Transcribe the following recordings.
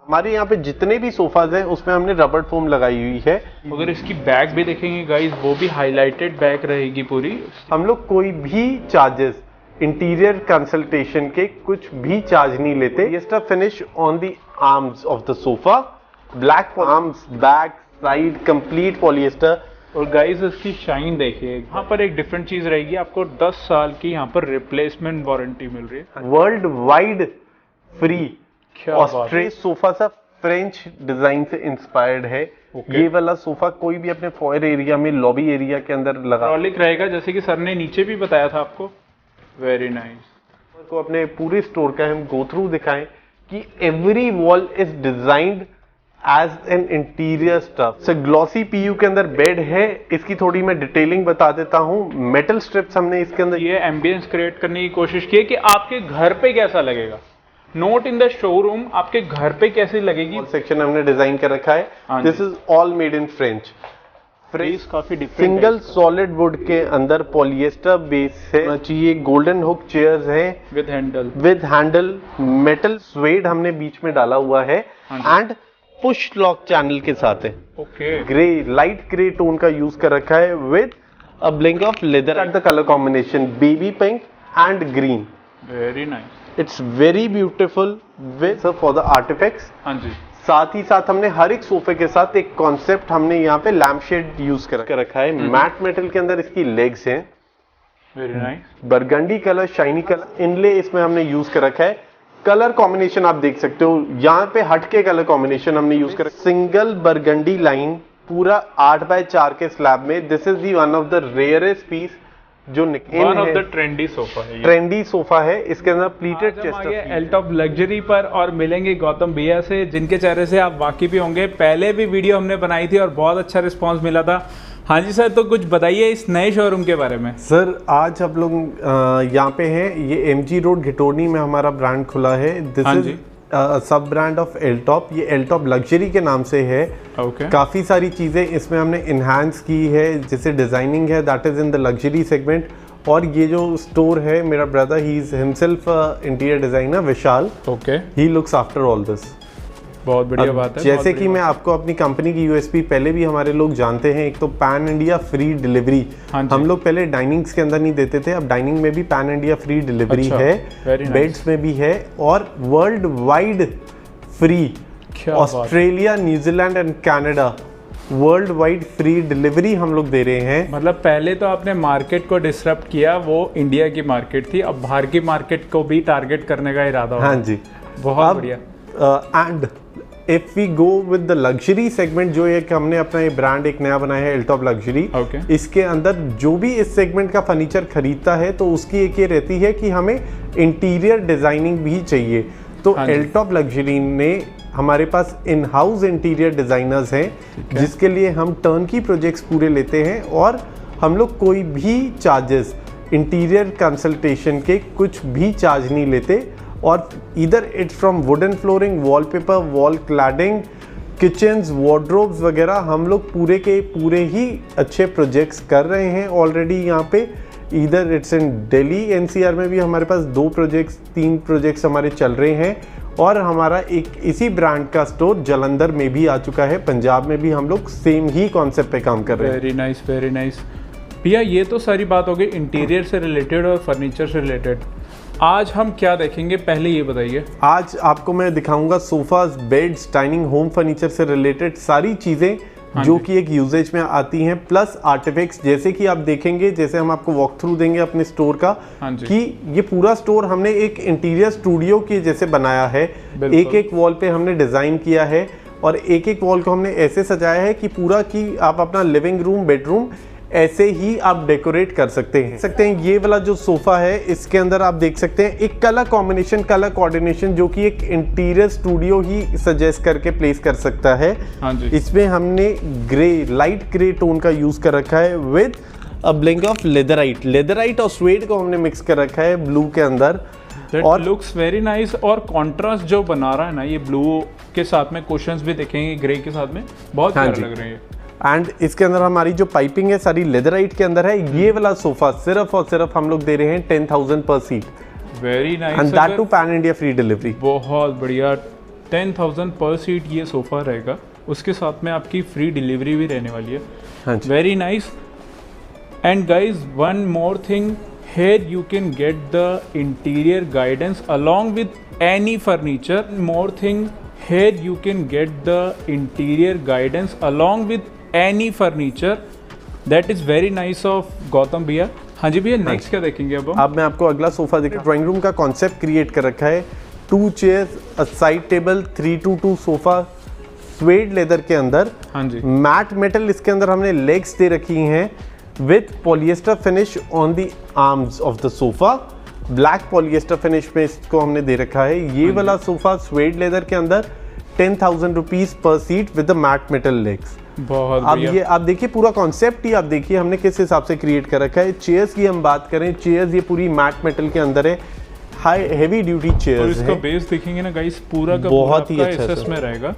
हमारे यहाँ पे जितने भी सोफाज हैं उसमें हमने रबर फोम लगाई हुई है। अगर इसकी बैक भी देखेंगे गाइस, वो भी हाईलाइटेड बैक रहेगी पूरी। हम लोग कोई भी चार्जेस इंटीरियर कंसल्टेशन के कुछ भी चार्ज नहीं लेते। ये stuff finish on the arms of the sofa, black arms, back, side, complete polyester. और गाइस इसकी शाइन देखिए, यहाँ पर एक डिफरेंट चीज रहेगी, आपको 10 साल की यहाँ पर रिप्लेसमेंट वारंटी मिल रही है, वर्ल्ड वाइड फ्री। क्या ऑस्ट्रेलिया सोफा सा फ्रेंच डिजाइन से इंस्पायर्ड है। ये वाला सोफा कोई भी अपने फॉयर एरिया में, लॉबी एरिया के अंदर लगा हाइड्रोलिक रहेगा, जैसे कि सर ने नीचे भी बताया था आपको। Very nice. को अपने पूरे स्टोर का हम गो थ्रू दिखाएं कि every wall is designed as an interior stuff. So glossy PU के अंदर बेड है, इसकी थोड़ी मैं डिटेलिंग बता देता हूं। मेटल स्ट्रिप्स हमने इसके अंदर ये एम्बियंस क्रिएट करने की कोशिश की है कि आपके घर पे कैसा लगेगा, नोट इन द शोरूम, आपके घर पे कैसी लगेगी। सेक्शन हमने डिजाइन कर रखा है। This is all made in French. काफी डिफरेंट, सिंगल सॉलिड वुड के अंदर पॉलिएस्टर बेस है चाहिए। गोल्डन हुक चेयर्स हैं विद हैंडल, मेटल स्वेड हमने बीच में डाला हुआ है एंड पुश लॉक चैनल के साथ है। Okay. Grey, light grey tone का यूज कर रखा है with a blink of leather at the colour combination baby pink and green. Very nice. It's very beautiful with for the artefacts. हाँ जी। साथ ही साथ हमने हर एक सोफे के साथ एक कॉन्सेप्ट हमने यहाँ पे लैम्प शेड यूज कर रखा है। मैट मेटल के अंदर इसकी लेग्स हैं। Very nice. Burgundy colour, shiny colour inlay इसमें हमने यूज कर रखा है। कलर कॉम्बिनेशन आप देख सकते हो, यहाँ पे हटके कलर कॉम्बिनेशन हमने यूज कर, सिंगल बरगंडी लाइन पूरा 8x4 के स्लैब में। This is the one of the rarest piece जो one of the trendy sofa है। ट्रेंडी सोफा है। इसके अंदर pleated chest Eltop luxury पर और मिलेंगे गौतम भैया से, जिनके चेहरे से आप वाकिफ भी होंगे। पहले भी वीडियो हमने बनाई थी और बहुत अच्छा रिस्पांस मिला था। हाँ जी सर, तो कुछ बताइए इस नए शोरूम के बारे में। सर आज हम लोग यहाँ पे हैं, ये MG रोड घिटोनी में हमारा ब्रांड खुला है। दिस इज सब ब्रांड ऑफ एल टॉप। ये एल टॉप लग्जरी के नाम से है। काफ़ी सारी चीज़ें इसमें हमने इन्हांस की है, जैसे डिज़ाइनिंग है that is in the luxury segment. और ये जो स्टोर है, मेरा brother he is himself interior designer Vishal. Okay. He looks after all this. बहुत बढ़िया बात है। जैसे कि मैं आपको अपनी कंपनी की USP पहले भी हमारे लोग जानते हैं, एक तो पैन इंडिया फ्री डिलीवरी। हम लोग पहले डाइनिंग्स के अंदर नहीं देते थे, अब डाइनिंग में भी पैन इंडिया फ्री डिलीवरी है, बेड्स में भी है और world wide free. Australia, New Zealand and Canada world wide free delivery हम लोग दे रहे हैं। मतलब पहले तो आपने मार्केट को डिसरप्ट किया, वो इंडिया की मार्केट थी, अब बाहर की मार्केट को भी टारगेट करने का इरादा। हाँ जी, बहुत बढ़िया। And if we go with the luxury segment, जो एक हमने अपना ये ब्रांड एक नया बनाया है एल टॉप लग्जरी। इसके अंदर जो भी इस सेगमेंट का फर्नीचर खरीदता है तो उसकी एक ये रहती है कि हमें इंटीरियर डिजाइनिंग भी चाहिए। तो एल टॉप लग्जरी ने हमारे पास इन हाउस इंटीरियर डिजाइनर्स हैं, जिसके लिए हम टर्नकी प्रोजेक्ट्स पूरे लेते हैं और हम लोग कोई भी चार्जेस इंटीरियर कंसल्टेशन के कुछ भी चार्ज नहीं लेते। और इधर it's from wooden flooring, wallpaper, wall cladding, kitchens, wardrobes वगैरह हम लोग पूरे के पूरे ही अच्छे प्रोजेक्ट्स कर रहे हैं ऑलरेडी यहाँ पे। इधर इट्स इन दिल्ली NCR में भी हमारे पास 2 प्रोजेक्ट्स 3 प्रोजेक्ट्स हमारे चल रहे हैं और हमारा एक इसी ब्रांड का स्टोर जालंधर में भी आ चुका है। पंजाब में भी हम लोग सेम ही कॉन्सेप्ट पे काम कर रहे हैं। वेरी नाइस, वेरी नाइस भैया। ये तो सारी बात हो गई इंटीरियर से रिलेटेड और फर्नीचर से रिलेटेड। आज हम क्या देखेंगे, पहले ये बताइए। आज आपको मैं दिखाऊंगा sofas, beds, dining, home furniture से रिलेटेड सारी चीज़ें जो कि एक यूजेज में आती हैं, प्लस आर्टिफैक्ट्स। जैसे कि आप देखेंगे, जैसे हम आपको वॉक थ्रू देंगे अपने स्टोर का, कि ये पूरा स्टोर हमने एक इंटीरियर स्टूडियो के जैसे बनाया है। एक एक वॉल पे हमने डिज़ाइन किया है और एक एक वॉल को हमने ऐसे सजाया है कि पूरा कि आप अपना लिविंग रूम, बेडरूम ऐसे ही आप डेकोरेट कर सकते हैं। ये वाला जो सोफा है, इसके अंदर आप देख सकते हैं एक कलर कॉम्बिनेशन, कलर कोऑर्डिनेशन जो कि एक इंटीरियर स्टूडियो ही सजेस्ट करके प्लेस कर सकता है। इसमें हमने ग्रे, लाइट ग्रे टोन का यूज कर रखा है with a blink of leatherette और स्वेड को हमने मिक्स कर रखा है ब्लू के अंदर। और लुक्स वेरी नाइस। और कॉन्ट्रास्ट जो बना रहा है ना, ये ब्लू के साथ में कुशन्स भी देखेंगे ग्रे के साथ में, बहुत प्यारे लग रहे हैं। एंड इसके अंदर हमारी जो पाइपिंग है सारी लेदराइट के अंदर है। ये वाला सोफा सिर्फ और सिर्फ हम लोग दे रहे हैं 10,000 पर seat. Very nice. And that too pan India free delivery. बहुत बढ़िया। 10,000 पर सीट ये सोफ़ा रहेगा, उसके साथ में आपकी फ्री डिलीवरी भी रहने वाली है। हाँ, very nice. And guys one more thing, here you can get the interior guidance along with any furniture. More thing, here you can get the interior guidance along with any furniture. That is very nice of Gautam भैया। हाँ जी भैया, next क्या देखेंगे अब मैं आपको अगला sofa दिखा। ड्राइंग रूम का कॉन्सेप्ट क्रिएट कर रखा है, 2 chairs, a side table, 3x2 sofa, suede leather के अंदर। हाँ जी, मैट मेटल इसके अंदर हमने लेग्स दे रखी हैं with polyester finish on the arms of the sofa. Black polyester finish में इसको हमने दे रखा है। ये वाला सोफा स्वेड लेदर के अंदर 10,000 रुपीज पर seat with the matte metal legs. बहुत अब ये आप देखिए पूरा कॉन्सेप्ट ही आप देखिए हमने किस हिसाब से क्रिएट कर रखा है। चेयर्स की हम बात करें, चेयर्स ये पूरी मैट मेटल के अंदर है, हाई हेवी ड्यूटी चेयर्स है। इसका बेस देखेंगे ना गाइस, पूरा का बहुत ही अच्छा एसएस में रहेगा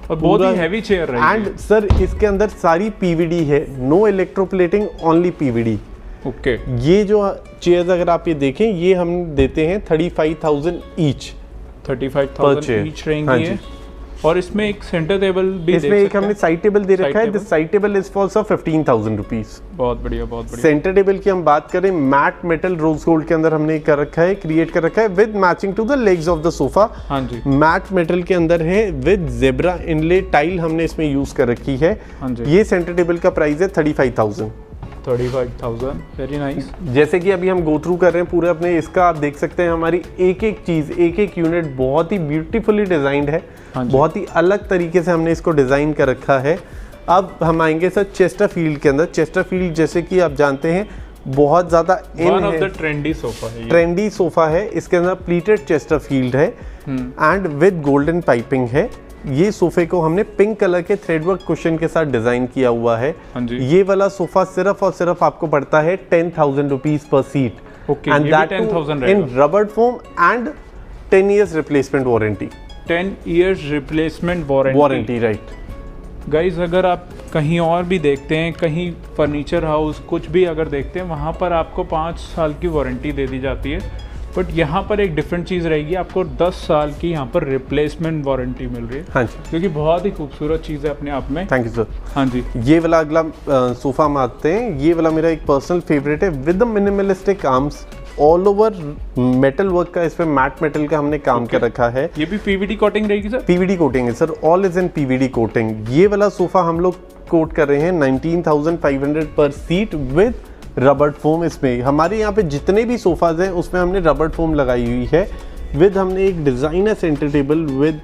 और बहुत ही हैवी चेयर रहेगी। एंड सर इसके अंदर सारी पीवीडी है, no electroplating, only PVD. Okay, ये जो चेयर्स अगर आप ये देखें, ये हम देते हैं 35,000 ईच, 35,000 ईच रहेंगी। और इसमें एक सेंटर टेबल भी इसमें एक हमने साइड टेबल दे रखा है। This side table is for 15,000 rupees. बहुत बढ़िया, बहुत बढ़िया। सेंटर टेबल की हम बात करें, मैट मेटल रोज गोल्ड के अंदर हमने कर रखा है, क्रिएट कर रखा है with matching to the legs of the sofa. हाँ जी, मैट मेटल के अंदर है विद जेब्रा इनले टाइल हमने इसमें यूज कर रखी है। हाँ जी, ये सेंटर टेबल का प्राइस है 35,000। 35,000, वेरी नाइस। जैसे कि अभी हम गो थ्रू कर रहे हैं पूरे अपने इसका, आप देख सकते हैं हमारी एक एक चीज़, एक एक यूनिट बहुत ही ब्यूटीफुली डिज़ाइंड है। बहुत ही अलग तरीके से हमने इसको डिज़ाइन कर रखा है। अब हम आएंगे सर चेस्टरफील्ड के अंदर। चेस्टरफील्ड जैसे कि आप जानते हैं बहुत ज़्यादा इन है, ट्रेंडी सोफा है, ट्रेंडी सोफा है। इसके अंदर प्लीटेड चेस्टरफील्ड है एंड विद गोल्डन पाइपिंग है। ये सोफे को हमने पिंक कलर के थ्रेडवर्क कुशन के साथ डिजाइन किया हुआ है। ये वाला सोफा सिर्फ और सिर्फ आपको पड़ता है 10,000 रुपीज पर seat. And that 10,000 in rubber foam and 10 years replacement warranty. 10 years replacement warranty, right. Guys अगर आप कहीं और भी देखते हैं, कहीं फर्नीचर हाउस कुछ भी अगर देखते हैं, वहाँ पर आपको 5 साल की वारंटी दे दी जाती है। बट यहाँ पर एक डिफरेंट चीज़ रहेगी, आपको 10 साल की यहाँ पर रिप्लेसमेंट वारंटी मिल रही है। हाँ जी, क्योंकि बहुत ही खूबसूरत चीज़ है अपने आप में। Thank you sir. हाँ जी, ये वाला अगला सोफा हम आते हैं। ये वाला मेरा एक पर्सनल फेवरेट है with the minimalistic arms, all over metal work का, इसमें मैट मेटल का हमने काम कर रखा है। ये भी पीवीडी कोटिंग रहेगी सर? पीवीडी कोटिंग है sir, all is in PVD coating. ये वाला सोफा हम लोग कोट कर रहे हैं 19,500 पर सीट विद रबर फोम। इसमें हमारे यहाँ पे जितने भी सोफाज हैं उसमें हमने रबर फोम लगाई हुई है विद, हमने एक डिजाइनर सेंटर टेबल विद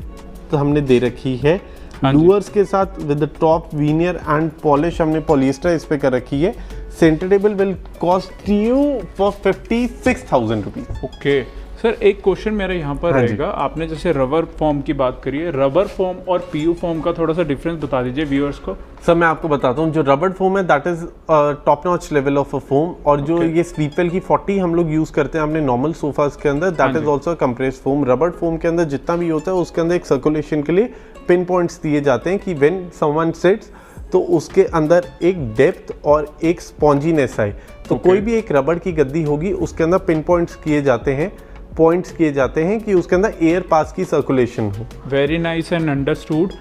हमने दे रखी है लूअर्स के साथ with the top veneer and polish हमने पॉलिएस्टर इस पे कर रखी है। Centre table will cost you for 56,000 rupees. Okay sir, एक क्वेश्चन मेरा यहाँ पर रहेगा, आपने जैसे रबर फॉर्म की बात करी है, रबर फॉर्म और पीयू फॉर्म का थोड़ा सा डिफरेंस बता दीजिए व्यूअर्स को। सर मैं आपको बताता हूँ, जो रबर फोम है that is top notch level of a foam, और जो ये स्लीपवेल की 40 हम लोग यूज करते हैं अपने नॉर्मल सोफाज के अंदर, that is also compressed foam. Rubber foam के अंदर जितना भी होता है उसके अंदर एक सर्कुलेशन के लिए पिन पॉइंट्स दिए जाते हैं कि व्हेन समवन सिट्स तो उसके अंदर एक डेप्थ और एक स्पॉन्जीनेस आए। तो कोई भी एक रबड़ की गद्दी होगी उसके अंदर पिन पॉइंट्स किए जाते हैं, पॉइंट्स किए जाते हैं कि उसके अंदर एयर पास की सर्कुलेशन हो। Very nice and understood.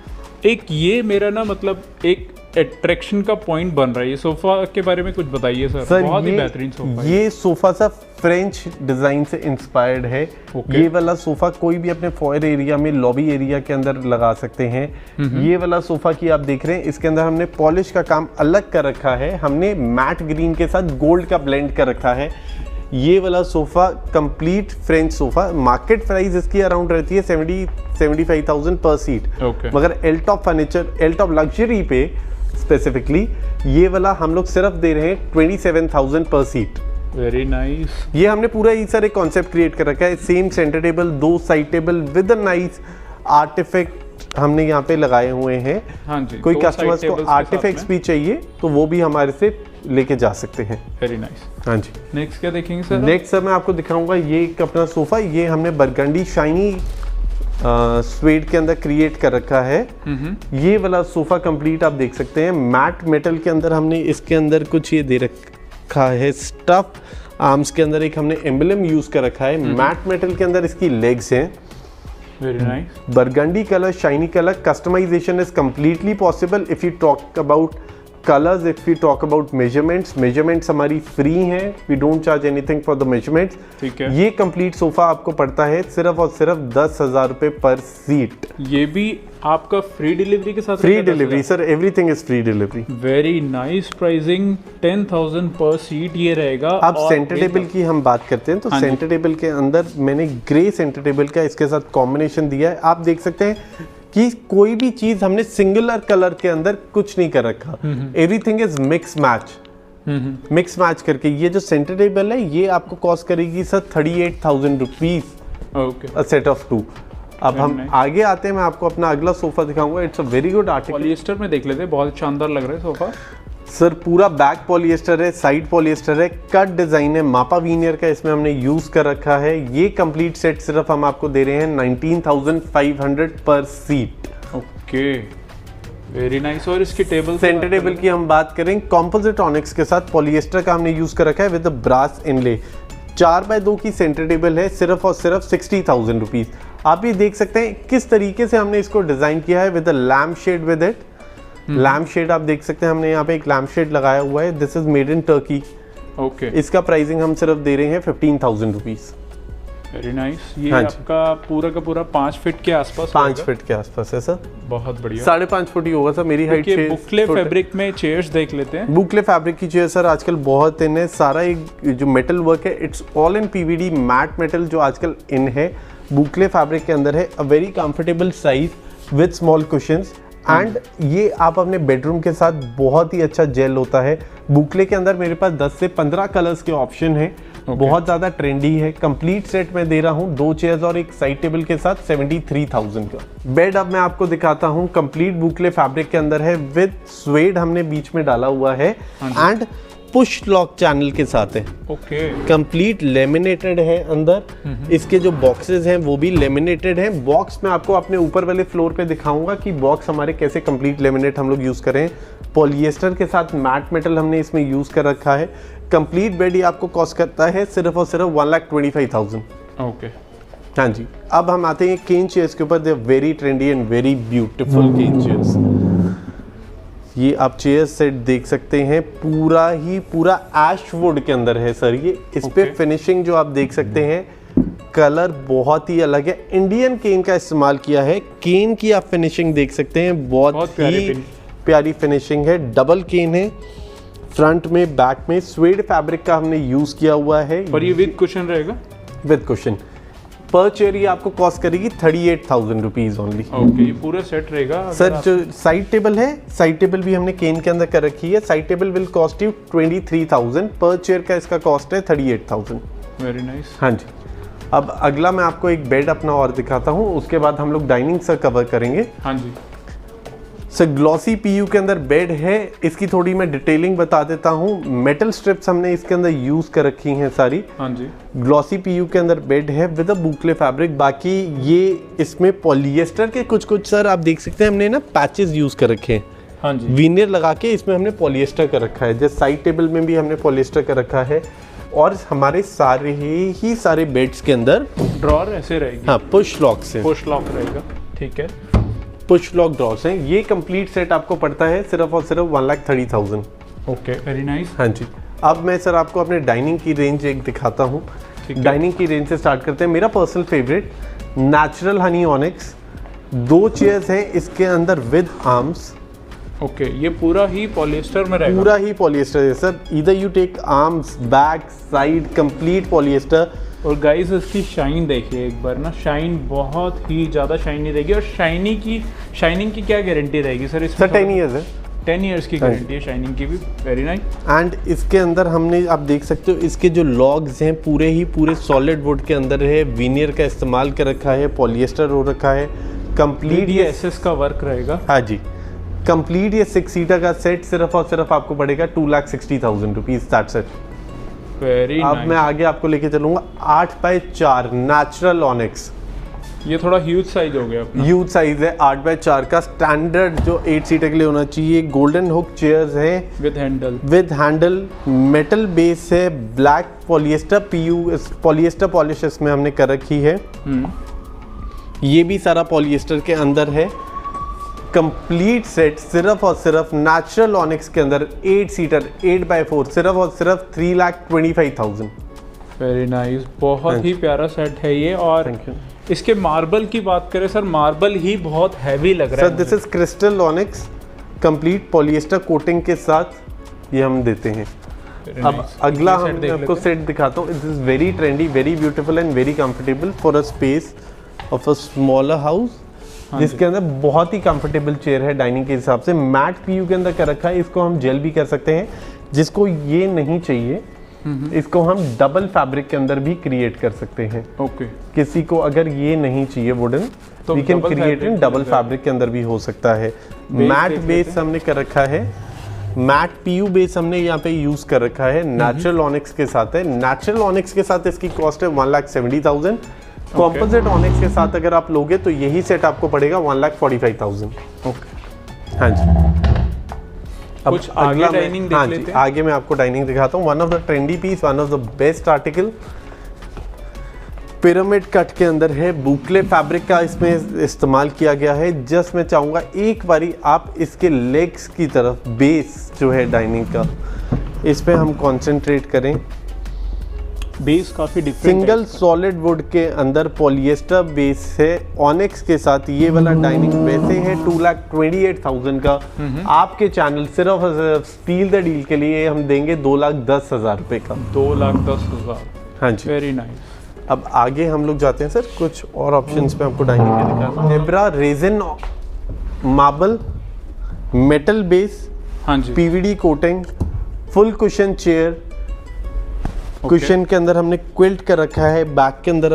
एक ये मेरा ना मतलब एक अट्रैक्शन का पॉइंट बन रहा है, ये सोफा के बारे में कुछ बताइए सर। बहुत ही बेहतरीन सोफा है। ये सोफा सर फ्रेंच डिजाइन से इंस्पायर्ड है। ये वाला सोफा कोई भी अपने फॉयर एरिया में, लॉबी एरिया के अंदर लगा सकते हैं। ये वाला सोफा की आप देख रहे हैं, इसके अंदर हमने पॉलिश का काम अलग कर रखा है, हमने मैट ग्रीन के साथ गोल्ड का ब्लेंड कर रखा है। ये वाला sofa complete French sofa, market price इसकी अराउंड रहती है 75,000 पर सीट। मगर एल्टॉप फर्नीचर, एल्टॉप लग्जरी पे स्पेसिफिकली ये वाला हम लोग सिर्फ दे रहे हैं 27,000 पर सीट। Very nice. ये हमने पूरा ही सर एक कॉन्सेप्ट क्रिएट कर रखा है। Same centre table, 2 side table with a nice artefact हमने यहाँ पे लगाए हुए हैं। हाँ जी, कोई कस्टमर्स को आर्टिफैक्ट्स भी चाहिए तो वो भी हमारे से लेके जा सकते हैं। Very nice. हाँ जी, नेक्स्ट क्या देखेंगे सर? नेक्स्ट सर मैं आपको दिखाऊंगा ये एक अपना सोफा, ये हमने बरगंडी शाइनी स्वेड के अंदर क्रिएट कर रखा है। ये वाला सोफा कंप्लीट आप देख सकते हैं मैट मेटल के अंदर, हमने इसके अंदर कुछ ये दे रखा है स्टफ। आर्म्स के अंदर एक हमने एम्बलम यूज कर रखा है। मैट मेटल के अंदर इसकी लेग्स हैं very nice. Burgundy colour, shiny colour, customisation is completely possible if you talk about colours. If you talk about measurements हमारी फ्री हैं, we don't charge anything for the measurements. ठीक है। ये complete sofa आपको पड़ता है सिर्फ और सिर्फ 10,000 रुपए पर सीट। ये भी आपका फ्री डिलीवरी के साथ? Free delivery sir, everything is free delivery. Very nice pricing, 10,000 पर सीट ये रहेगा। अब सेंटर टेबल की हम बात करते हैं तो सेंटर टेबल के अंदर मैंने ग्रे सेंटर टेबल का इसके साथ कॉम्बिनेशन दिया है। आप देख सकते हैं कि कोई भी चीज हमने सिंगुलर कलर के अंदर कुछ नहीं कर रखा, एवरीथिंग इज मिक्स मैच करके। ये जो सेंटर टेबल है ये आपको कॉस्ट करेगी sir 38,000 rupees okay, set of 2। अब हम आगे आते हैं, मैं आपको अपना अगला सोफा दिखाऊंगा। It's a very good article. Polyester में देख लेते हैं, बहुत शानदार लग रहा है सोफा सर। पूरा बैक पॉलिएस्टर है, साइड पॉलिएस्टर है, कट डिजाइन है, मापा वीनियर का इसमें हमने यूज कर रखा है। ये कंप्लीट सेट सिर्फ हम आपको दे रहे हैं 19,500 पर सीट। Okay, very nice. और इसकी टेबल, सेंटर टेबल की हम बात करें, कॉम्पोजिट ऑनिक्स के साथ पॉलिएस्टर का हमने यूज कर रखा है विद ब्रास इनले। 4x2 की सेंटर टेबल है, सिर्फ और सिर्फ 60,000 रुपीज। आप ये देख सकते हैं किस तरीके से हमने इसको डिजाइन किया है with lampshade with it. Lampshade आप देख सकते हैं, हमने यहाँ पे एक लैम्प शेड लगाया हुआ है। This is made in Turkey. Okay, इसका प्राइसिंग हम सिर्फ दे रहे हैं 15,000 रुपीज। Very nice. ये आपका पूरा का पूरा 5 फीट के आसपास, 5 फीट के आसपास है सर। बहुत बढ़िया। 5.5 फुट ही होगा सर, मेरी हाइट। बुकले फैब्रिक में चेयर्स देख लेते हैं। बुकले फैब्रिक की चेयर सर आजकल बहुत इन है। सारा एक जो मेटल वर्क है, it's all in PVD matte metal जो आजकल इन है। बुकले फैब्रिक के अंदर है, a very comfortable size with small cushions. And ये आप अपने बेडरूम के साथ बहुत ही अच्छा जेल होता है। बुकले के अंदर मेरे पास 10 से 15 कलर्स के ऑप्शन है। बहुत ज़्यादा ट्रेंडी है। कंप्लीट सेट में दे रहा हूँ 2 चेयर्स और एक साइड टेबल के साथ 73,000 का बेड। अब मैं आपको दिखाता हूँ, कंप्लीट बुकले फैब्रिक के अंदर है विद स्वेड हमने बीच में डाला हुआ है एंड पुश लॉक चैनल के साथ है। ओके, कंप्लीट लेमिनेटेड है अंदर। इसके जो बॉक्सेस हैं वो भी लेमिनेटेड हैं। बॉक्स में आपको अपने ऊपर वाले फ्लोर पे दिखाऊंगा कि बॉक्स हमारे कैसे कंप्लीट लेमिनेट हम लोग यूज करें। पॉलिएस्टर के साथ मैट मेटल हमने इसमें यूज कर रखा है। कंप्लीट बेड ही आपको कॉस्ट करता है सिर्फ और सिर्फ 1,25,000। ओके, हाँ जी। अब हम आते हैं केन चेयर्स के ऊपर। They very trendy and very beautiful cane chairs. ये आप चेयर सेट देख सकते हैं, पूरा ऐश वुड के अंदर है सर। ये इस पे फिनिशिंग जो आप देख सकते हैं, कलर बहुत ही अलग है। इंडियन केन का इस्तेमाल किया है। केन की आप फिनिशिंग देख सकते हैं, बहुत ही प्यारी फिनिशिंग है। डबल केन है, फ्रंट में बैक में स्वेड फैब्रिक का हमने यूज किया हुआ है। और ये विद कुशन रहेगा? With cushion. पर चेयर ये आपको कॉस्ट करेगी 38,000 रुपीज ओनली। ओके, ये पूरा सेट रहेगा सर। जो साइड टेबल है, साइड टेबल भी हमने केन के अंदर कर रखी है। Side table will cost you 23,000। पर चेयर का इसका कॉस्ट है 38,000। Very nice. हाँ जी। अब अगला मैं आपको एक बेड अपना और दिखाता हूँ, उसके बाद हम लोग डाइनिंग सर कवर करेंगे। हाँ जी सर, ग्लॉसी पीयू के अंदर बेड है। इसकी थोड़ी मैं डिटेलिंग बता देता हूँ। मेटल स्ट्रिप्स हमने इसके अंदर यूज कर रखी हैं सारी। हाँ जी। ग्लॉसी पीयू के अंदर बेड है विद अ बुकले फैब्रिक। बाकी ये इसमें पॉलिएस्टर के कुछ सर आप देख सकते हैं, हमने ना पैचेस यूज कर रखे हैं। हाँ जी। वीनियर लगा के इसमें हमने पॉलिएस्टर कर रखा है। जैसे साइड टेबल में भी हमने पॉलिएस्टर कर रखा है। और हमारे सारे बेड्स के अंदर ड्रॉर ऐसे रहेगी। हाँ, पुश लॉक से। पुश लॉक रहेगा, ठीक है। पुश लॉक ड्रॉर्स हैं। ये कंप्लीट सेट आपको पड़ता है सिर्फ और सिर्फ 1,30,000। Okay, very nice. हाँ जी। अब मैं सर आपको अपने डाइनिंग की रेंज एक दिखाता हूँ। डाइनिंग की रेंज से स्टार्ट करते हैं। मेरा personal favourite natural Honey onyx. 2 chairs हैं इसके अंदर विद आर्म्स। ओके, ये पूरा ही पॉलिएस्टर में रहेगा? पूरा ही पॉलिएस्टर है सर। इधर you take arms, back, side, complete polyester. और गाइस इसकी शाइन देखिए एक बार ना, शाइन बहुत ही ज़्यादा शाइनी रहेगी। और शाइनिंग की क्या गारंटी रहेगी सर इसमें? सर 10 ईयर्स है। 10 ईयर्स की गारंटी है शाइनिंग की भी। Very nice. एंड इसके अंदर हमने, आप देख सकते हो, इसके जो लॉग्स हैं पूरे सॉलिड वुड के अंदर है। वीनियर का इस्तेमाल कर रखा है, पॉलिएस्टर हो रखा है। कंप्लीट ये एसएस का वर्क रहेगा। हाँ जी। कंप्लीट ये 6 सीटर का सेट सिर्फ और सिर्फ आपको पड़ेगा 2,60,000 रुपीज। That's it. वेरी अब मैं आगे आपको लेके चलूंगा 8x4 नेचुरल ऑनिक्स। ये थोड़ा ह्यूज साइज हो गया अपना। ह्यूज साइज है 8x4 का। स्टैंडर्ड जो 8 सीटर के लिए होना चाहिए। गोल्डन हुक चेयर्स हैं विद हैंडल। मेटल बेस है, black polyester PU, polyester polish इसमें हमने कर रखी है। ये भी सारा पॉलिएस्टर के अंदर है। कंप्लीट सेट सिर्फ और सिर्फ नेचुरल ऑनिक्स के अंदर 8 सीटर 8x4 सिर्फ और सिर्फ 3,25,000। वेरी नाइस, बहुत ही प्यारा सेट है ये। और इसके मार्बल की बात करें सर, मार्बल ही बहुत हैवी लग रहा है sir. This is crystal onyx complete polyester coating के साथ ये हम देते हैं। अब अगला हम आपको सेट दिखाता हूँ। It is very trendy, very beautiful and very comfortable for a space of a smaller house, जिसके अंदर बहुत ही कंफर्टेबल चेयर है डाइनिंग के हिसाब से। मैट पीयू के अंदर कर रखा है, इसको हम जेल भी कर सकते हैं। जिसको ये नहीं चाहिए इसको हम डबल फैब्रिक के अंदर भी क्रिएट कर सकते हैं। ओके, किसी को अगर ये नहीं चाहिए वुडन तो we can create in double fabric के अंदर भी हो सकता है। मैट बेस हमने कर रखा है, मैट पीयू बेस हमने यहाँ पे यूज कर रखा है। नेचुरल ऑनिक्स के साथ है। नेचुरल ऑनिक्स के साथ इसकी कॉस्ट है 1,70,000। कॉम्पोजिट ऑनिक्स के साथ अगर आप लोगे तो यही सेट आपको पड़ेगा 1,45,000। ओके, हाँ जी। अब कुछ आगे डाइनिंग देख लेते हैं। आगे मैं आपको डाइनिंग दिखाता हूँ। One of the trendy piece, one of the best article, pyramid cut के अंदर है। बुकले फैब्रिक का इसमें इस्तेमाल किया गया है। जस्ट मैं चाहूँगा एक बारी आप इसके लेग्स की तरफ, बेस जो है डाइनिंग का, इस पे हम कंसंट्रेट करें। बेस काफी डिफरेंट, सिंगल सॉलिड वुड के अंदर पॉलिएस्टर बेस है ऑनिक्स के साथ। ये वाला डाइनिंग वैसे है 2,28,000 का। आपके चैनल सिर्फ स्टील द डील के लिए हम देंगे 2,10,000 रुपए का। 2,10,000। हाँ जी, वेरी नाइस। अब आगे हम लोग जाते हैं सर कुछ और ऑप्शंस पे आपको डाइनिंग के दिखाता हूं। एब्रा रेजिन मार्बल मेटल बेस, हाँ जी, PVD coating, full cushion chair. Cushion के अंदर हमने क्विल्ट कर रखा है। बैक के अंदर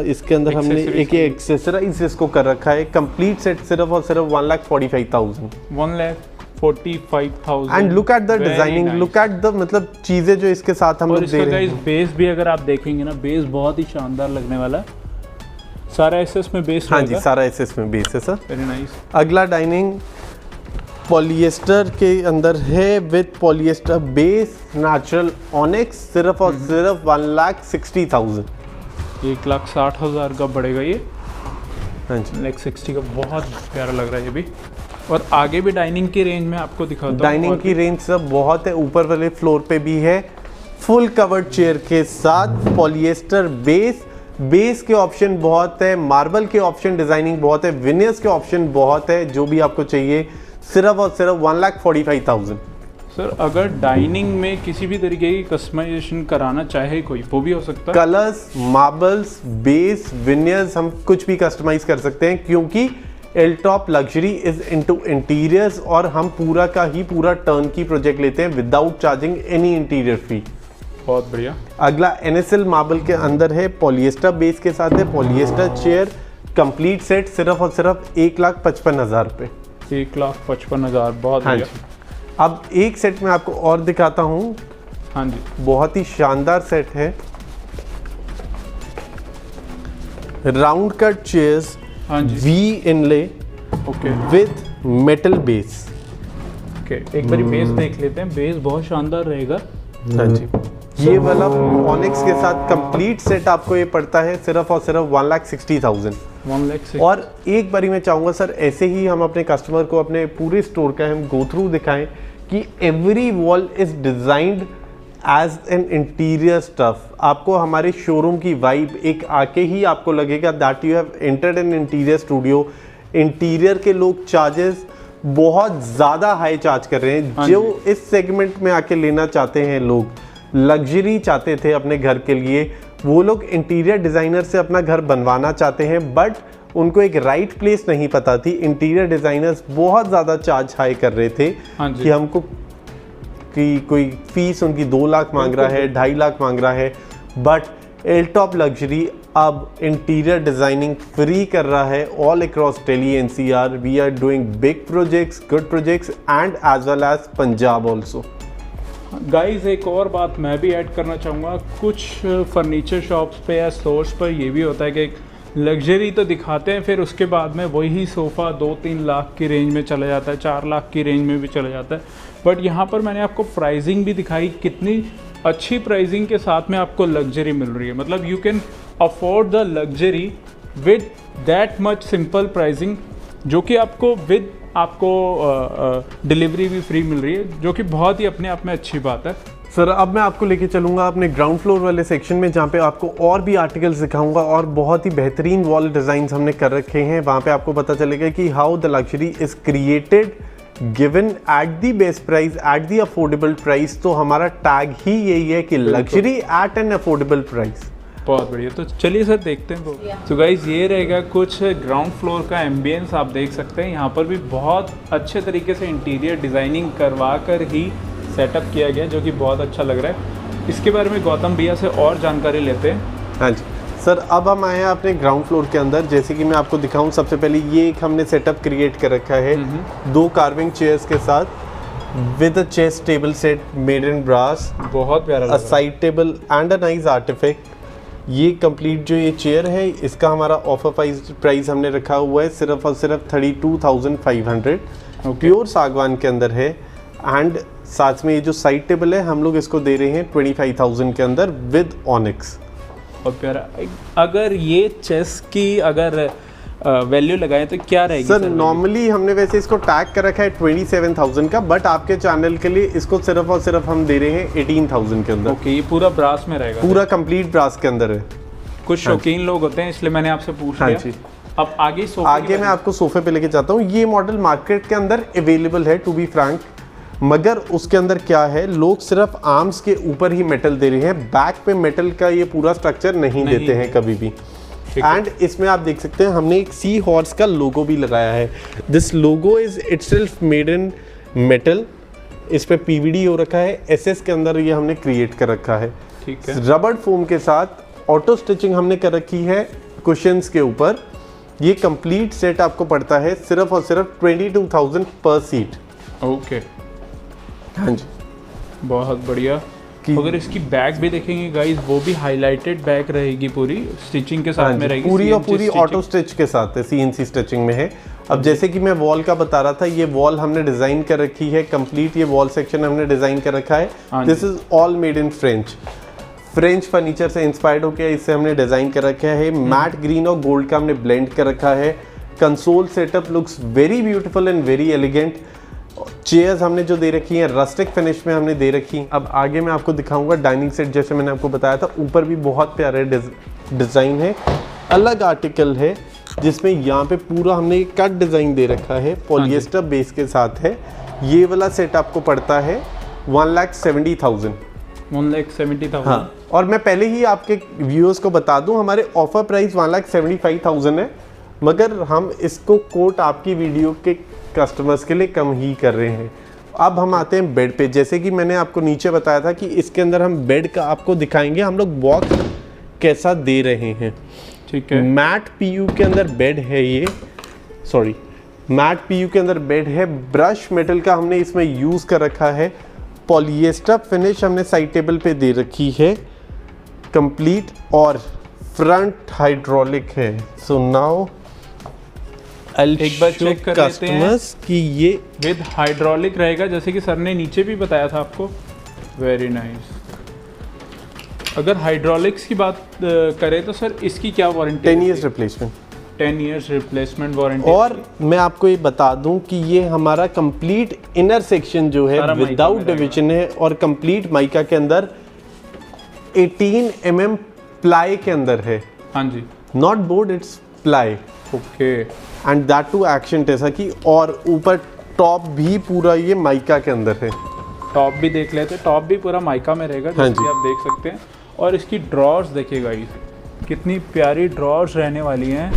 इसके अंदर हमने एक एक्सेसराइज इसको कर रखा है। कंप्लीट सेट सिर्फ और सिर्फ 1,45,000। 1,45,000। And look at the designing, look at the मतलब चीजें जो इसके साथ हम लोग दे रहे हैं। बेस भी अगर आप देखेंगे ना, बेस बहुत ही शानदार लगने वाला है। सारा एसएस में बेस, हाँ जी, सारा एसएस में बेस है सर। Very nice. अगला डाइनिंग पॉलिएस्टर के अंदर है with polyester base, natural onyx, सिर्फ और सिर्फ 1,60,000। 1,60,000 का पड़ेगा ये। हाँ जी, 1,60,000 का बहुत प्यारा लग रहा है ये भी। और आगे भी डाइनिंग की रेंज में आपको दिखाता हूँ। डाइनिंग की रेंज सब बहुत है। ऊपर वाले फ्लोर पे भी है फुल कवर्ड चेयर के साथ पॉलिएस्टर बेस। बेस के ऑप्शन बहुत है, मार्बल के ऑप्शन, डिजाइनिंग बहुत है, विनियर्स के ऑप्शन बहुत है। जो भी आपको चाहिए सिर्फ और सिर्फ 1,45,000। सर अगर डाइनिंग में किसी भी तरीके की कस्टमाइजेशन कराना चाहे कोई, वो भी हो सकता है। कलर्स, मार्बल्स, बेस, विनियर्स हम कुछ भी कस्टमाइज कर सकते हैं, क्योंकि एल्टॉप लग्जरी इज इनटू इंटीरियर्स और हम पूरा का ही पूरा टर्न की प्रोजेक्ट लेते हैं विदाउट चार्जिंग एनी इंटीरियर फी। बहुत बढ़िया। अगला एनएसएल मार्बल के अंदर है, पॉलिएस्टर बेस के साथ है, पॉलिएस्टर चेयर कंप्लीट सेट सिर्फ और सिर्फ 1,55,000 रुपये। 1,55,000, बहुत हाँ बढ़िया। जी। अब एक सेट में आपको और दिखाता हूँ। हाँ जी, बहुत ही शानदार सेट है। राउंड कट चेयर्स, हाँ जी, V inlay, okay with metal base. Okay, एक बार बेस देख लेते हैं। बेस बहुत शानदार रहेगा। हाँ जी, ये वाला ऑनिक्स के साथ कंप्लीट सेट आपको ये पड़ता है सिर्फ और सिर्फ 1,60,000। 1,60,000। और एक बारी मैं चाहूँगा सर ऐसे ही हम अपने कस्टमर को अपने पूरे स्टोर का हम गो थ्रू दिखाएं कि every wall is designed as an interior stuff. आपको हमारे शोरूम की वाइब एक आके ही आपको लगेगा that you have entered an interior studio. Interior के लोग चार्जेस बहुत ज़्यादा हाई चार्ज कर रहे हैं। जो इस सेगमेंट में आके लेना चाहते हैं, लोग लग्जरी चाहते थे अपने घर के लिए, वो लोग इंटीरियर डिज़ाइनर से अपना घर बनवाना चाहते हैं, बट उनको एक राइट प्लेस नहीं पता थी। इंटीरियर डिज़ाइनर्स बहुत ज़्यादा चार्ज हाई कर रहे थे कि हमको कि कोई फीस उनकी 2 लाख मांग रहा है, 2.5 लाख मांग रहा है, बट एल्टॉप लग्जरी अब इंटीरियर डिज़ाइनिंग फ्री कर रहा है all across Delhi NCR. We are doing big projects, good projects and as well as Punjab also. Guys एक और बात मैं भी ऐड करना चाहूँगा। कुछ फर्नीचर शॉप्स पे या स्टोर्स पर ये भी होता है कि लग्जरी तो दिखाते हैं, फिर उसके बाद में वही सोफ़ा 2-3 लाख की रेंज में चला जाता है, 4 लाख की रेंज में भी चला जाता है। बट यहाँ पर मैंने आपको प्राइसिंग भी दिखाई, कितनी अच्छी प्राइसिंग के साथ में आपको लग्जरी मिल रही है। मतलब you can afford the luxury with that much simple pricing, जो कि आपको विद आपको डिलीवरी भी फ्री मिल रही है, जो कि बहुत ही अपने आप में अच्छी बात है। सर अब मैं आपको लेके चलूँगा अपने ग्राउंड फ्लोर वाले सेक्शन में, जहाँ पे आपको और भी आर्टिकल्स दिखाऊंगा और बहुत ही बेहतरीन वॉल डिज़ाइंस हमने कर रखे हैं। वहाँ पे आपको पता चलेगा कि how the luxury is created given at the best price at the affordable price. तो हमारा टैग ही यही है कि luxury at an affordable price. बहुत बढ़िया, तो चलिए सर देखते हैं। तो गाइज ये रहेगा कुछ ग्राउंड फ्लोर का एम्बियंस, आप देख सकते हैं यहाँ पर भी बहुत अच्छे तरीके से इंटीरियर डिज़ाइनिंग करवा कर ही सेटअप किया गया, जो कि बहुत अच्छा लग रहा है। इसके बारे में गौतम भैया से और जानकारी लेते हैं। हाँ जी सर, अब हम आए हैं अपने ग्राउंड फ्लोर के अंदर। जैसे कि मैं आपको दिखाऊं, सबसे पहले ये एक हमने सेटअप क्रिएट कर रखा है 2 कार्विंग चेयर्स के साथ with a chest table set made in brass, बहुत प्यारा, a side table and a nice artefact. ये कंप्लीट जो ये चेयर है, इसका हमारा ऑफर प्राइस हमने रखा हुआ है सिर्फ और सिर्फ 32,500। प्योर सागवान के अंदर है। एंड साथ में ये जो साइड टेबल है, हम लोग इसको दे रहे हैं 25,000 के अंदर विद ऑनिक्स। और प्यारा, अगर ये चेस की अगर वैल्यू लगाएं तो क्या रहेगी सर? नॉर्मली हमने वैसे इसको टैग कर रखा है 27,000 का, बट आपके चैनल के लिए इसको सिर्फ और सिर्फ हम दे रहे हैं 18,000 के अंदर। ओके, ये पूरा ब्रास में रहेगा? पूरा कंप्लीट ब्रास के अंदर है। कुछ शौकीन लोग होते हैं, इसलिए मैंने आपसे पूछ लिया। जी। अब आगे मैं आपको सोफे पे लेके जाता हूँ। ये मॉडल मार्केट के अंदर अवेलेबल है टू बी फ्रैंक, मगर उसके अंदर क्या है, लोग सिर्फ आर्म्स के ऊपर ही मेटल दे रहे हैं, बैक पे मेटल का ये पूरा स्ट्रक्चर नहीं देते हैं कभी भी। एंड इसमें आप देख सकते हैं हमने एक सी हॉर्स का लोगो भी लगाया है। This logo is itself made in metal. इस पे पीवीडी हो रखा है, एसएस के अंदर ये हमने क्रिएट कर रखा है। ठीक है। रबड़ फोम के साथ ऑटो स्टिचिंग हमने कर रखी है कुशन्स के ऊपर। ये कंप्लीट सेट आपको पड़ता है सिर्फ और सिर्फ 22,000 पर सीट। ओके, हाँ जी, बहुत बढ़िया। अगर इसकी बैक भी देखेंगे गाइस, वो भी हाईलाइटेड बैक रहेगी, पूरी स्टिचिंग के साथ में रहेगी, पूरी और पूरी ऑटो स्टिच के साथ है, सीएनसी स्टिचिंग में है। अब जैसे कि मैं वॉल का बता रहा था, ये वॉल हमने डिजाइन कर रखी है कंप्लीट। ये वॉल सेक्शन हमने डिजाइन कर रखा है। This is all made in French furniture से इंस्पायर्ड होकर इससे हमने डिजाइन कर रखा है। मैट ग्रीन और गोल्ड का हमने ब्लेंड कर रखा है। Console setup looks very beautiful and very elegant. Chairs हमने जो दे रखी हैं रस्टिक फिनिश में हमने दे रखी। अब आगे मैं आपको दिखाऊंगा डाइनिंग सेट, जैसे मैंने आपको बताया था, ऊपर भी बहुत प्यारे डिज़ाइन है। अलग आर्टिकल है जिसमें यहाँ पे पूरा हमने कट डिज़ाइन दे रखा है, पॉलिएस्टर बेस के साथ है। ये वाला सेट आपको पड़ता है 1,70,000। 1,70,000। हाँ, और मैं पहले ही आपके व्यूअर्स को बता दूं, हमारे ऑफर प्राइस 1,75,000 है, मगर हम इसको कोट आपकी वीडियो के कस्टमर्स के लिए कम ही कर रहे हैं। अब हम आते हैं बेड पे। जैसे कि मैंने आपको नीचे बताया था कि इसके अंदर हम बेड का आपको दिखाएंगे हम लोग बॉक्स कैसा दे रहे हैं। ठीक है। मैट पीयू के अंदर बेड है ये, सॉरी मैट पीयू के अंदर बेड है। ब्रश मेटल का हमने इसमें यूज़ कर रखा है। पॉलिएस्टर फिनिश हमने साइड टेबल पे दे रखी है कंप्लीट, और फ्रंट हाइड्रोलिक है। सो नाउ एक बार चेक कर लेते हैं कि ये विद हाइड्रोलिक रहेगा, जैसे कि सर ने नीचे भी बताया था आपको। Very nice. अगर हाइड्रोलिक्स की बात करें तो सर इसकी क्या warranty? 10 years replacement. 10 years replacement warranty. और मैं आपको ये बता दूं कि ये हमारा कंप्लीट इनर सेक्शन जो है विदाउट डिवीजन है, और कंप्लीट माइका के अंदर 18 mm प्लाई के अंदर है। हाँ जी, not board, it's ply. Okay. And that too action ऐसा कि, और ऊपर टॉप भी पूरा ये माइका के अंदर है। टॉप भी देख लेते हैं, टॉप भी पूरा माइका में रहेगा, जैसे कि आप देख सकते हैं। और इसकी ड्रॉर्स देखिएगा, कितनी प्यारी ड्रॉर्स रहने वाली हैं।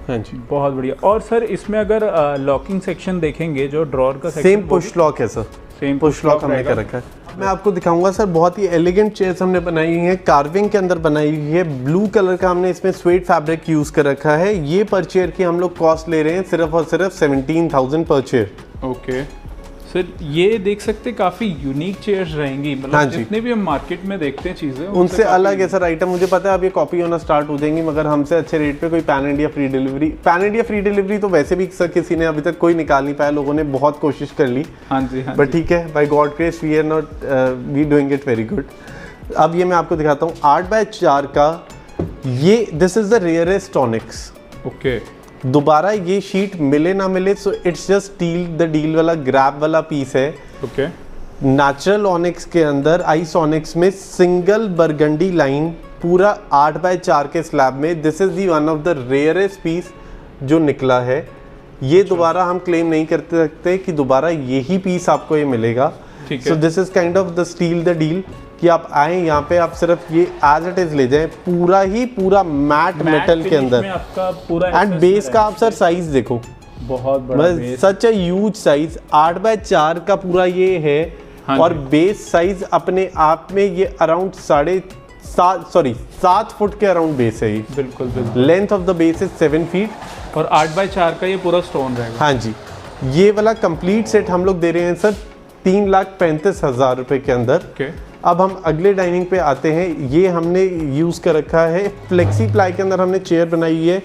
हाँ जी, बहुत बढ़िया। और सर इसमें अगर लॉकिंग सेक्शन देखेंगे, जो ड्रॉर का सेक्शन, सेम पुश लॉक है सर, सेम पुश लॉक हमने कर रखा है। मैं आपको दिखाऊंगा सर, बहुत ही एलिगेंट चेयर्स हमने बनाई हुई हैं, कार्विंग के अंदर बनाई हुई है। ब्लू कलर का हमने इसमें स्वेट फैब्रिक यूज कर रखा है। ये पर चेयर की हम लोग कॉस्ट ले रहे हैं सिर्फ और सिर्फ 17,000 पर चेयर। ओके सर, ये देख सकते काफी यूनिक चेयर्स रहेंगी, मतलब हाँ जितने भी हम मार्केट में देखते हैं चीजें उनसे अलग है सर आइटम। मुझे पता है अब ये कॉपी होना स्टार्ट हो जाएंगी, मगर हमसे अच्छे रेट पे कोई pan India free delivery, pan India free delivery तो वैसे भी सर किसी ने अभी तक कोई निकाल नहीं पाया, लोगों ने बहुत कोशिश कर ली। हाँ जी, हाँ, बट ठीक है, by god grace we are not, we doing it very good. अब ये मैं आपको दिखाता हूँ 8x4 का। ये this is the rarest onyx. Okay दोबारा ये शीट मिले ना मिले, so it's just steal the deal वाला ग्रैब वाला पीस है। ओके नेचुरल ऑनिक्स के अंदर आइस ऑनिक्स में सिंगल बरगंडी लाइन पूरा 8x4 के स्लैब में, this is the one of the rarest piece जो निकला है। ये दोबारा हम क्लेम नहीं करते सकते कि दोबारा यही पीस आपको ये मिलेगा। सो this is kind of the steel the deal कि आप आए यहाँ पे, आप सिर्फ ये एज इट इज ले जाएं, पूरा मैट मेटल के अंदर आपका पूरा। एंड बेस का आप सर साइज देखो, बहुत बड़ा base, such a huge size, 8x4 का पूरा ये है। हाँ, और बेस साइज अपने आप में ये अराउंड 7 फुट के अराउंड बेस है ये। बिल्कुल बिल्कुल। Length of the base is 7 feet और 8x4 का ये पूरा स्टोन रहेगा। हाँ जी, ये वाला कंप्लीट सेट हम लोग दे रहे हैं सर 3,35,000 रुपए के अंदर। okay. अब हम अगले डाइनिंग पे आते हैं। ये हमने यूज कर रखा है फ्लेक्सी प्लाई के अंदर, हमने चेयर बनाई हुई है।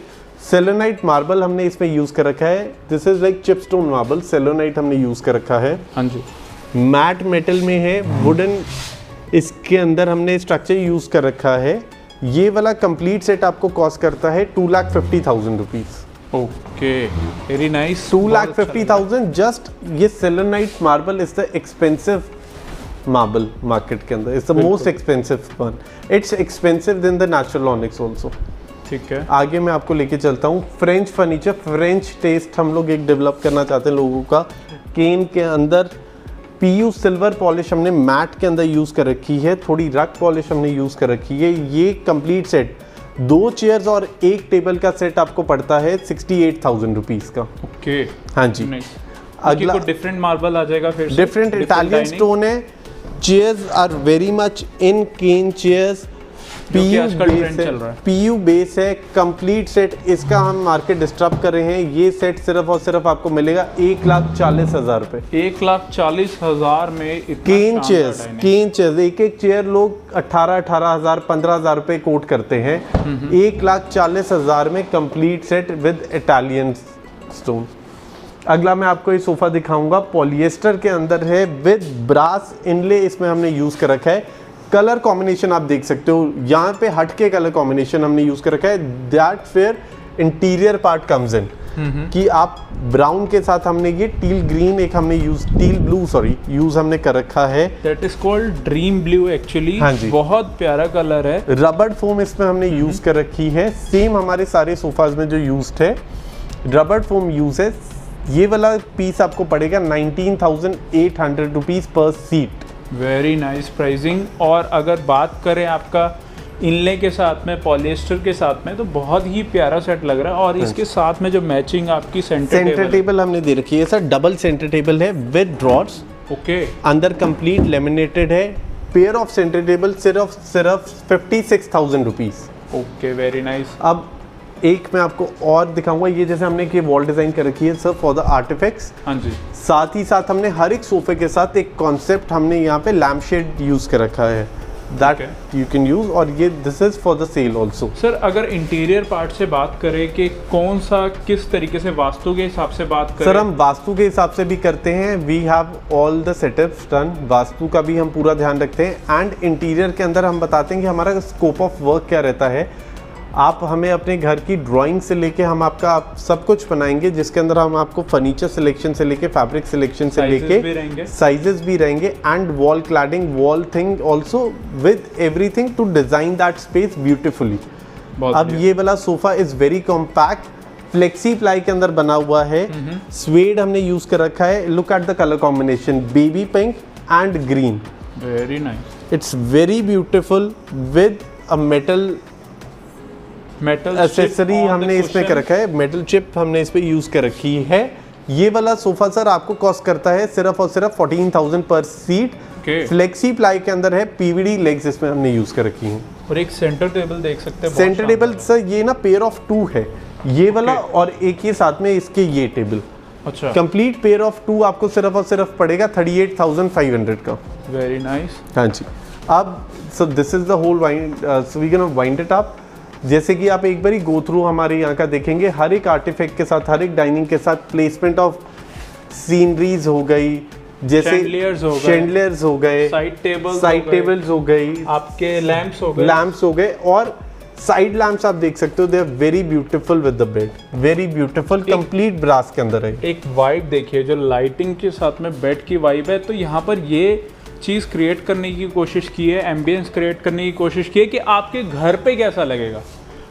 सेलेनाइट मार्बल हमने इसमें यूज कर रखा है। This is like chip stone marble, selenite हमने यूज कर रखा है। हाँ जी। मैट मेटल में है, वुडन इसके अंदर हमने स्ट्रक्चर यूज कर रखा है। ये वाला कंप्लीट सेट आपको कॉस्ट करता है 2,50,000 rupees. Okay, very nice. 2,50,000 just. ये selenite marble is the expensive marble market के अंदर, it's the most expensive one. It's expensive than the natural onyx also. ठीक है, आगे मैं आपको लेके चलता हूँ। फ्रेंच फर्नीचर, फ्रेंच टेस्ट हम लोग एक डेवलप करना चाहते हैं लोगों का। केन के अंदर पीयू सिल्वर पॉलिश हमने मैट के अंदर यूज कर रखी है, थोड़ी रक पॉलिश हमने यूज कर रखी है। ये कंप्लीट सेट 2 चेयर्स और 1 टेबल का सेट आपको पड़ता है 68,000 रुपीज का। ओके, हाँ जी। अगला डिफरेंट मार्बल आ जाएगा, फिर डिफरेंट इटालियन स्टोन है। Chairs are very much in cane chairs. PU base है, कंप्लीट सेट इसका हम मार्केट डिस्टर्ब कर रहे हैं। ये सेट सिर्फ और सिर्फ आपको मिलेगा 1,40,000 रुपए। 1,40,000 में केन चेयर्स, एक एक चेयर लोग 18,000 15,000 रुपए कोट करते हैं। 1,40,000 में complete set with Italian stone. अगला मैं आपको ये सोफा दिखाऊंगा, पॉलिएस्टर के अंदर है विद ब्रास इनले, इसमें हमने यूज कर रखा है। कलर कॉम्बिनेशन आप देख सकते हो, यहाँ पे हटके कलर कॉम्बिनेशन हमने यूज कर रखा है। दैट फिर इंटीरियर पार्ट कम्स इन कि आप ब्राउन के साथ हमने ये टील ग्रीन एक हमने use, teal blue sorry use हमने कर रखा है। That is called dream blue actually. हाँ जी, बहुत प्यारा कलर है। रबड़ फोम इसमें हमने यूज कर रखी है, सेम हमारे सारे सोफाज में जो यूज्ड है रबड़ फोम यूज है। ये वाला पीस आपको पड़ेगा 19,800 रुपीज पर सीट। Very nice pricing. और अगर बात करें आपका इनले के साथ में, पॉलिएस्टर के साथ में, तो बहुत ही प्यारा सेट लग रहा है। और इसके साथ में जो मैचिंग आपकी सेंटर टेबल हमने दे रखी है सर, डबल सेंटर टेबल है विद ड्रॉर्स। ओके, अंदर कंप्लीट लेमिनेटेड है। पेयर ऑफ सेंटर टेबल सिर्फ 56,000 रुपीज। Okay, very nice. अब एक मैं आपको और दिखाऊंगा, ये जैसे हमने कि वॉल डिजाइन कर रखी है सर फॉर द आर्टिफैक्ट्स। हाँ जी। साथ ही साथ हमने हर एक सोफे के साथ एक कॉन्सेप्ट हमने यहाँ पे लैम्प शेड यूज कर रखा है, दैट यू कैन यूज। और ये this is for the sale also. Sir अगर इंटीरियर पार्ट से बात करें कि कौन सा किस तरीके से, वास्तु के हिसाब से बात करें? सर हम वास्तु के हिसाब से भी करते हैं, we have all the setups done. Vastu का भी हम पूरा ध्यान रखते हैं एंड इंटीरियर के अंदर हम बताते हैं कि हमारा स्कोप ऑफ वर्क क्या रहता है। आप हमें अपने घर की ड्राइंग से लेके हम आपका सब कुछ बनाएंगे, जिसके अंदर हम आपको फर्नीचर सिलेक्शन से लेके फैब्रिक सिलेक्शन से लेके साइजेस भी रहेंगे and wall cladding, wall thing also with everything to design that space beautifully. अब ये वाला sofa is very compact, flexi ply के अंदर बना हुआ है। स्वेड हमने यूज कर रखा है। Look at the colour combination, baby pink and green. Very nice, it's very beautiful with a metal accessory हमने इसमें कर रखा है। मेटल चिप हमने इस पे यूज कर रखी है। ये वाला सोफा सर आपको कॉस्ट करता है सिर्फ और सिर्फ 14,000 पर सीट। फ्लेक्सी प्लाई के अंदर है, पीवीडी लेग्स इसमें हमने यूज कर रखी हैं। और एक सेंटर टेबल देख सकते हैं, सेंटर टेबल सर ये ना पेयर ऑफ 2 है, ये वाला और एक ये साथ में इसके ये टेबल। अच्छा, कंप्लीट पेयर ऑफ 2 आपको सिर्फ और सिर्फ पड़ेगा 38,500 का। Very nice. हाँ जी। अब so this is the whole wind, so we can wind it up. जैसे कि आप एक बार ही गो थ्रू हमारे यहाँ का देखेंगे, हर एक आर्टिफैक्ट के साथ, हर एक डाइनिंग के साथ प्लेसमेंट ऑफ सीनरीज हो गई, जैसे शैंडलियर्स हो गए, साइड टेबल्स हो गई, आपके लैंप्स हो गए, और साइड लैंप्स आप देख सकते हो, they are very beautiful with the bed, very beautiful, complete brass के अंदर है। एक वाइब देखिए जो लाइटिंग के साथ में बेड की वाइब है, तो यहाँ पर ये चीज़ क्रिएट करने की कोशिश की है, एम्बियंस क्रिएट करने की कोशिश की है कि आपके घर पे कैसा लगेगा,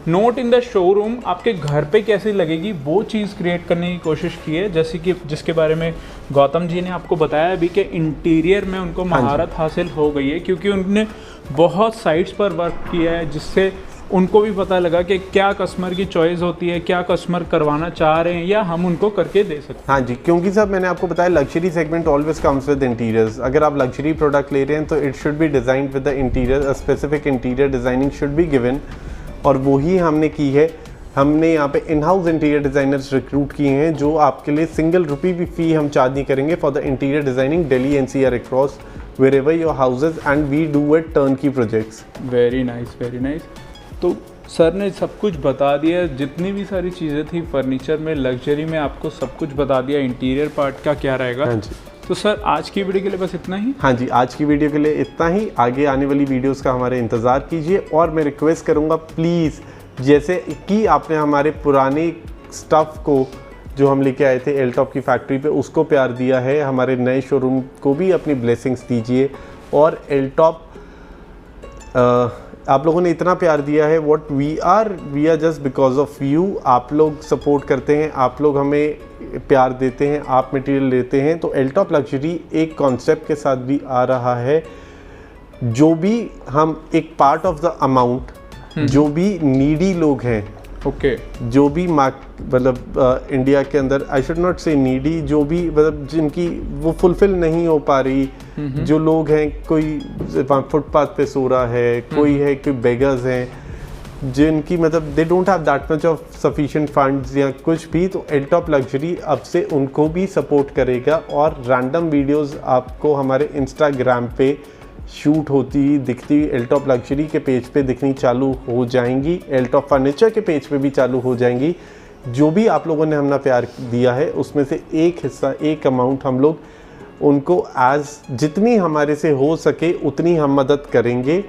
नोट इन द शोरूम, आपके घर पे कैसी लगेगी वो चीज़ क्रिएट करने की कोशिश की है। जैसे कि जिसके बारे में गौतम जी ने आपको बताया अभी कि इंटीरियर में उनको महारत हासिल हो गई है, क्योंकि उन्होंने बहुत साइट्स पर वर्क किया है, जिससे उनको भी पता लगा कि क्या कस्टमर की चॉइस होती है, क्या कस्टमर करवाना चाह रहे हैं या हम उनको करके दे सकते हैं। हाँ जी, क्योंकि सर मैंने आपको बताया luxury segment always comes with interiors. अगर आप लग्जरी प्रोडक्ट ले रहे हैं तो it should be designed with the interior, a specific interior designing should be given, और वही हमने की है। हमने यहाँ पे in house interior designers recruit किए हैं जो आपके लिए सिंगल रुपी भी फी हम चार्ज नहीं करेंगे for the interior designing Delhi NCR across wherever your houses, and we do it turnkey projects. Very nice, very nice. तो सर ने सब कुछ बता दिया, जितनी भी सारी चीज़ें थी फर्नीचर में, लग्जरी में, आपको सब कुछ बता दिया, इंटीरियर पार्ट का क्या रहेगा। हाँ जी। तो सर आज की वीडियो के लिए बस इतना ही। हाँ जी, आज की वीडियो के लिए इतना ही। आगे आने वाली वीडियोस का हमारे इंतज़ार कीजिए, और मैं रिक्वेस्ट करूँगा प्लीज़, जैसे कि आपने हमारे पुराने स्टफ़ को जो हम लेके आए थे एल्टॉप की फैक्ट्री पे उसको प्यार दिया है, हमारे नए शोरूम को भी अपनी ब्लेसिंग्स दीजिए। और एल्टॉप आप लोगों ने इतना प्यार दिया है, what we are just because of you. आप लोग सपोर्ट करते हैं, आप लोग हमें प्यार देते हैं, आप मटेरियल लेते हैं। तो एल्टॉप लग्जरी एक कॉन्सेप्ट के साथ भी आ रहा है, जो भी हम एक पार्ट ऑफ द अमाउंट, जो भी नीडी लोग हैं, ओके, जो भी मतलब इंडिया के अंदर, आई शुड नॉट से नीडी, जो भी मतलब जिनकी वो फुलफिल नहीं हो पा रही, जो लोग हैं, कोई फुटपाथ पे सो रहा है, कोई है, कोई बेगर्स हैं, जिनकी मतलब they don't have that much of sufficient funds या कुछ भी, तो एल्टॉप लग्जरी अब से उनको भी सपोर्ट करेगा। और रैंडम वीडियोस आपको हमारे इंस्टाग्राम पे शूट होती दिखती एल्टॉप लग्जरी के पेज पे दिखनी चालू हो जाएंगी, एल्टॉप फर्नीचर के पेज पे भी चालू हो जाएंगी। जो भी आप लोगों ने हमने प्यार दिया है उसमें से एक हिस्सा, एक अमाउंट हम लोग उनको एज जितनी हमारे से हो सके उतनी हम मदद करेंगे,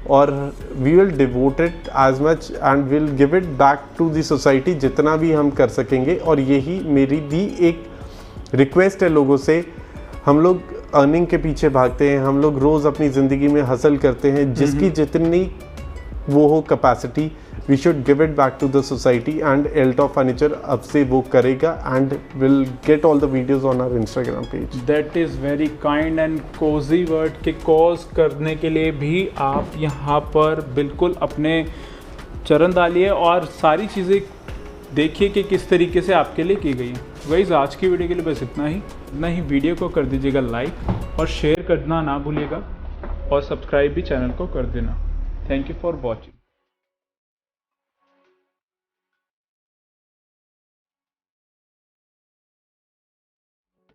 और we will devote it as much and will give it back to the society जितना भी हम कर सकेंगे। और यही मेरी भी एक रिक्वेस्ट है लोगों से। हम लोग अर्निंग के पीछे भागते हैं, हम लोग रोज़ अपनी ज़िंदगी में हसल करते हैं, जिसकी जितनी वो हो capacity, we should give it back to the society, and Eltop furniture अब से वो करेगा and will get all the videos on our Instagram page. That is very kind and cosy word के कॉज करने के लिए भी आप यहाँ पर बिल्कुल अपने चरण डालिए और सारी चीज़ें देखिए कि किस तरीके से आपके लिए की गई है। गाइस आज की वीडियो के लिए बस इतना ही वीडियो को कर दीजिएगा लाइक और शेयर करना ना भूलिएगा, और सब्सक्राइब भी चैनल को कर देना। Thank you for watching.